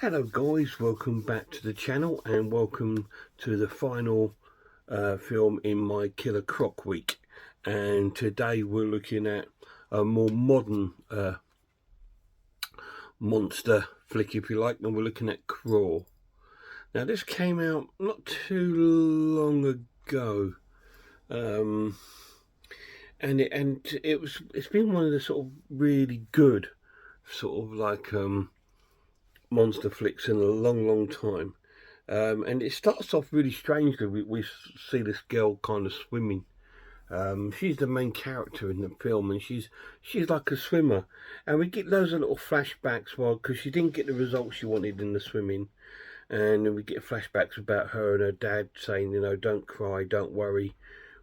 Hello guys, welcome back to the channel and welcome to the final film in my Killer Croc week. And today we're looking at a more modern monster flick, if you like, and we're looking at Craw. Now this came out not too long ago, and it's been one of the sort of really good sort of like monster flicks in a long time. And it starts off really strangely. We see this girl kind of swimming. She's the main character in the film, and she's like a swimmer. And we get loads of little flashbacks, well, because she didn't get the results she wanted in the swimming. And then we get flashbacks about her and her dad saying, you know, don't cry, don't worry.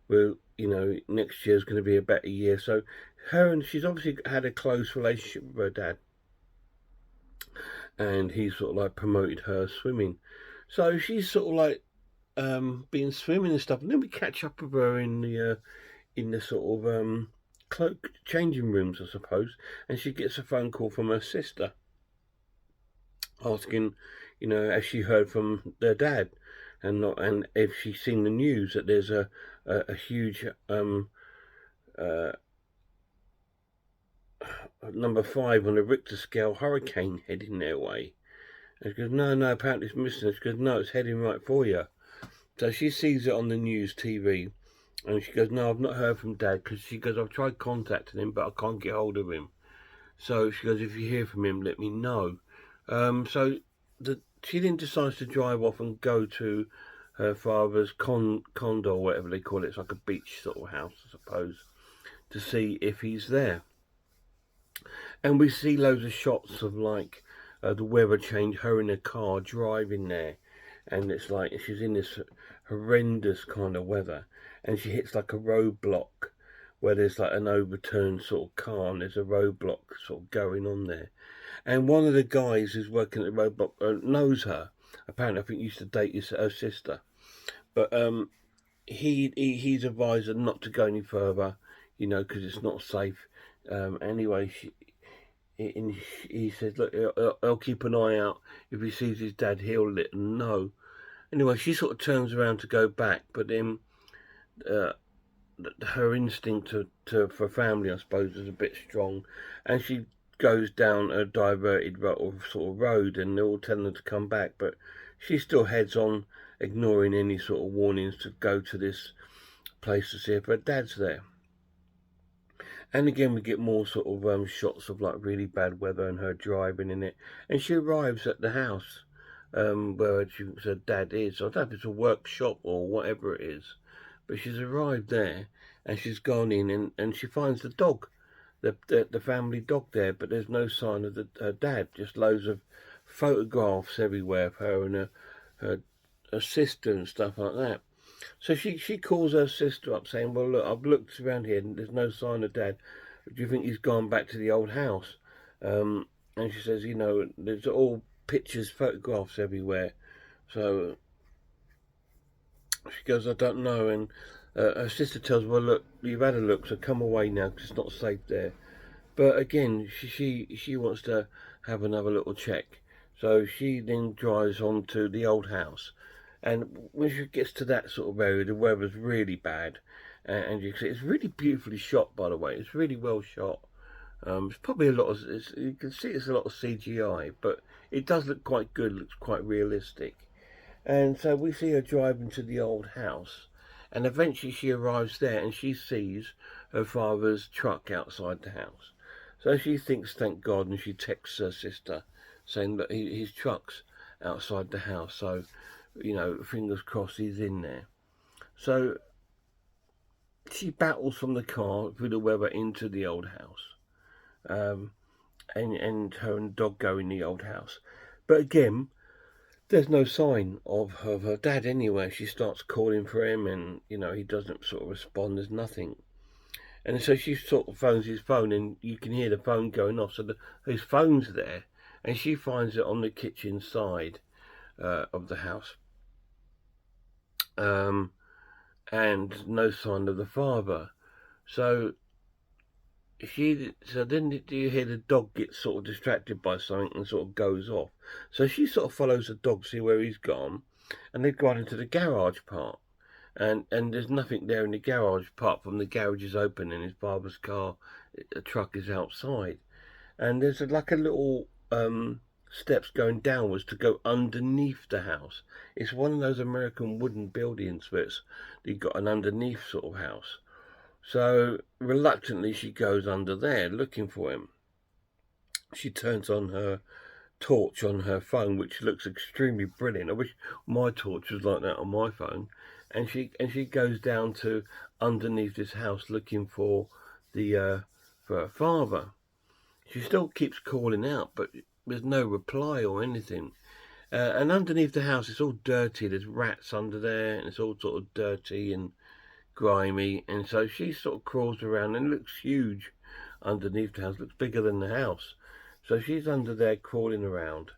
Well, you know, next year's going to be a better year. So she's obviously had a close relationship with her dad. And he sort of like promoted her swimming. So she's sort of like been swimming and stuff, and then we catch up with her in the sort of cloak changing rooms, I suppose, and she gets a phone call from her sister asking, you know, has she heard from their dad, and if she's seen the news that there's a huge number 5 on the Richter scale hurricane heading their way. And she goes, no, apparently it's missing. She goes, no, it's heading right for you. So she sees it on the news TV, and she goes, no, I've not heard from Dad, because she goes, I've tried contacting him, but I can't get hold of him. So she goes, if you hear from him, let me know. She then decides to drive off and go to her father's condo, or whatever they call it. It's like a beach sort of house, I suppose, to see if he's there. And we see loads of shots of like the weather change, her in a car driving there, and it's like she's in this horrendous kind of weather, and she hits like a roadblock where there's like an overturned sort of car, and there's a roadblock sort of going on there. And one of the guys who's working at the roadblock knows her. Apparently, I think he used to date her sister, but he's advised her not to go any further, you know, because it's not safe. Anyway, he says, look, I'll keep an eye out. If he sees his dad, he'll let him know. Anyway, she sort of turns around to go back, but then her instinct for family, I suppose, is a bit strong, and she goes down a diverted sort of road, and they're all telling her to come back, but she still heads on, ignoring any sort of warnings to go to this place to see if her dad's there. And again, we get more sort of shots of like really bad weather and her driving in it. And she arrives at the house where her dad is. I don't know if it's a workshop or whatever it is. But she's arrived there, and she's gone in, and she finds the dog, the family dog there. But there's no sign of her dad, just loads of photographs everywhere of her and her sister and stuff like that. So she calls her sister up saying, well, look, I've looked around here and there's no sign of Dad. Do you think he's gone back to the old house? And she says, you know, there's all pictures, photographs everywhere. So she goes, I don't know. And her sister tells her, well, look, you've had a look, so come away now because it's not safe there. But again, she wants to have another little check. So she then drives on to the old house. And when she gets to that sort of area, the weather's really bad, and you can see it's really beautifully shot. By the way, it's really well shot. It's probably a lot of you can see it's a lot of CGI, but it does look quite good. Looks quite realistic. And so we see her driving to the old house, and eventually she arrives there, and she sees her father's truck outside the house. So she thinks, thank God, and she texts her sister saying that his truck's outside the house. So, you know, fingers crossed he's in there. So she battles from the car through the weather into the old house, and her and the dog go in the old house. But again, there's no sign of her dad anywhere. She starts calling for him, and you know he doesn't sort of respond. There's nothing, and so she sort of phones his phone, and you can hear the phone going off. So his phone's there, and she finds it on the kitchen side of the house. And no sign of the father. So so then do you hear the dog get sort of distracted by something and sort of goes off. So she sort of follows the dog, see where he's gone, and they've gone into the garage part. And there's nothing there in the garage apart from the garage is open and his father's car, a truck is outside. And there's like a little steps going downwards to go underneath the house. It's one of those American wooden buildings where you've got an underneath sort of house. So reluctantly she goes under there looking for him. She turns on her torch on her phone, which looks extremely brilliant. I wish my torch was like that on my phone. And she goes down to underneath this house looking for for her father. She still keeps calling out, but there's no reply or anything. And underneath the house, it's all dirty. There's rats under there, and it's all sort of dirty and grimy. And so she sort of crawls around, and it looks huge underneath the house. It looks bigger than the house. So she's under there crawling around,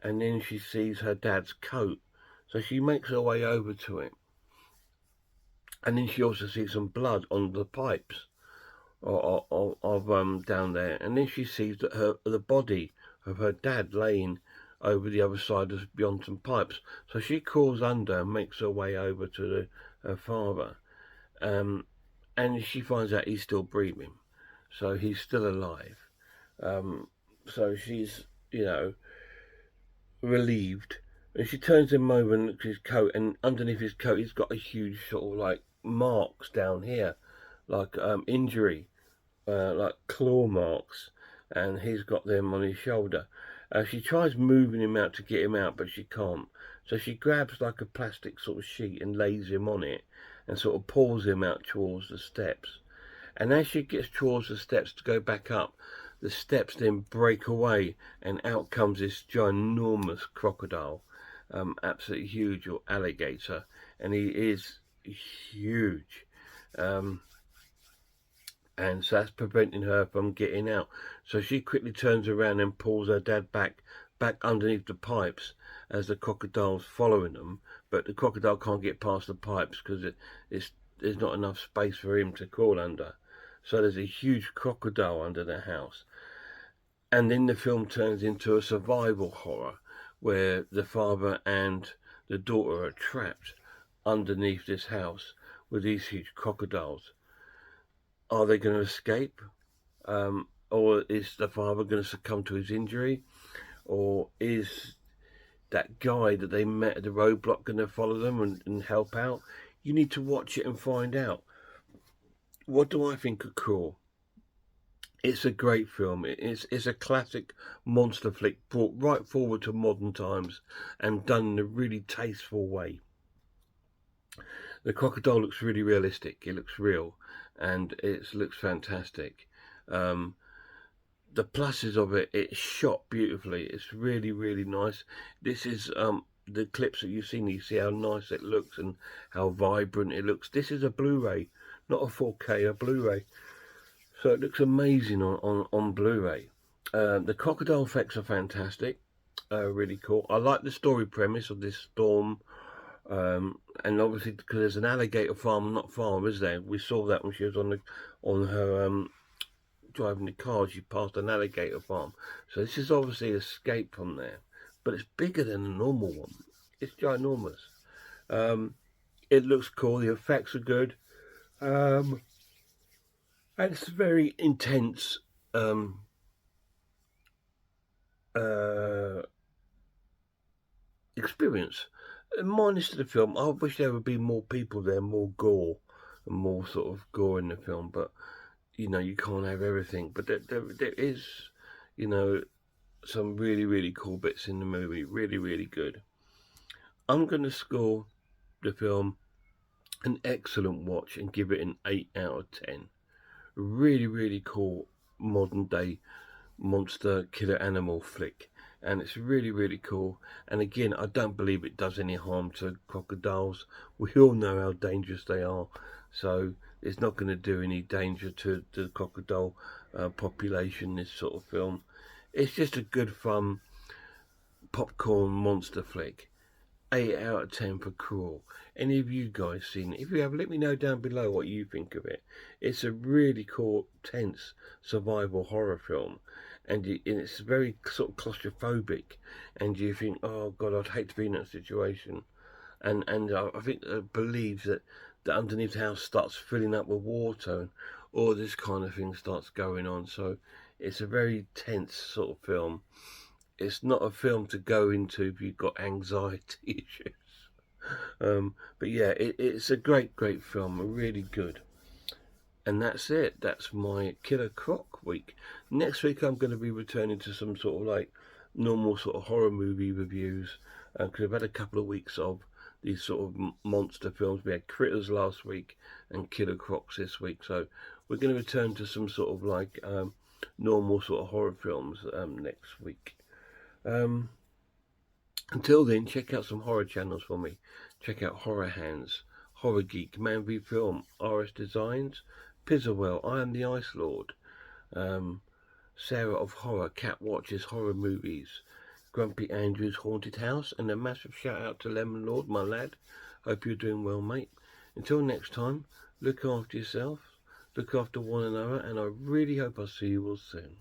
and then she sees her dad's coat. So she makes her way over to it. And then she also sees some blood on the pipes of down there. And then she sees that the body of her dad laying over the other side of beyond some pipes. So she crawls under and makes her way over to her father. And she finds out he's still breathing. So he's still alive. So she's, relieved. And she turns him over and looks at his coat, and underneath his coat he's got a huge sort of like marks down here, like injury, like claw marks, and he's got them on his shoulder. She tries moving him out to get him out, but she can't. So she grabs like a plastic sort of sheet and lays him on it and sort of pulls him out towards the steps. And as she gets towards the steps to go back up, the steps then break away and out comes this ginormous crocodile, absolutely huge, or alligator, and he is huge. And so that's preventing her from getting out. So she quickly turns around and pulls her dad back underneath the pipes as the crocodile's following them. But the crocodile can't get past the pipes because there's not enough space for him to crawl under. So there's a huge crocodile under the house. And then the film turns into a survival horror where the father and the daughter are trapped underneath this house with these huge crocodiles. Are they going to escape? Or is the father going to succumb to his injury? Or is that guy that they met at the roadblock going to follow them and help out? You need to watch it and find out. What do I think of Crawl? It's a great film. It's a classic monster flick brought right forward to modern times and done in a really tasteful way. The crocodile looks really realistic. It looks real, and it looks fantastic. The pluses of it, it's shot beautifully. It's really, really nice. This is the clips that you've seen. You see how nice it looks and how vibrant it looks. This is a Blu-ray, not a 4K, a Blu-ray. So it looks amazing on Blu-ray. The crocodile effects are fantastic, really cool. I like the story premise of this storm, and obviously because there's an alligator farm not far, is there? We saw that when she was on her driving the car. She passed an alligator farm, so this is obviously escape from there. But it's bigger than a normal one. It's ginormous. It looks cool. The effects are good. And it's a very intense experience. Minus to the film, I wish there would be more people there, more gore, and more sort of gore in the film. But you can't have everything. But there is, some really, really cool bits in the movie. Really, really good. I'm going to score the film an excellent watch and give it an 8 out of 10. Really, really cool modern day monster killer animal flick, and it's really, really cool. And again, I don't believe it does any harm to crocodiles. We all know how dangerous they are, so it's not going to do any danger to the crocodile population, this sort of film. It's just a good fun popcorn monster flick. 8 out of 10 for Crawl. any of you guys seen it? If you have, let me know down below what you think of it. It's a really cool, tense survival horror film, and it's very sort of claustrophobic, and you think, oh God, I'd hate to be in that situation. And I think believes that underneath the house starts filling up with water, and all this kind of thing starts going on. So it's a very tense sort of film. It's not a film to go into if you've got anxiety issues. But yeah, it's a great film, really good. And that's it. That's my Killer Croc week. Next week I'm going to be returning to some sort of like normal sort of horror movie reviews, because I've had a couple of weeks of these sort of monster films. We had Critters last week and Killer Crocs this week, so we're going to return to some sort of like normal sort of horror films next week. Until then, check out some horror channels for me. Check out Horror Hands, Horror Geek, Man v Film, RS Designs, Pizzawell, I Am the Ice Lord, Sarah of Horror, Cat Watches Horror Movies, Grumpy Andrew's Haunted House, and a massive shout out to Lemon Lord, my lad. Hope you're doing well, mate. Until next time, look after yourself, look after one another, and I really hope I'll see you all soon.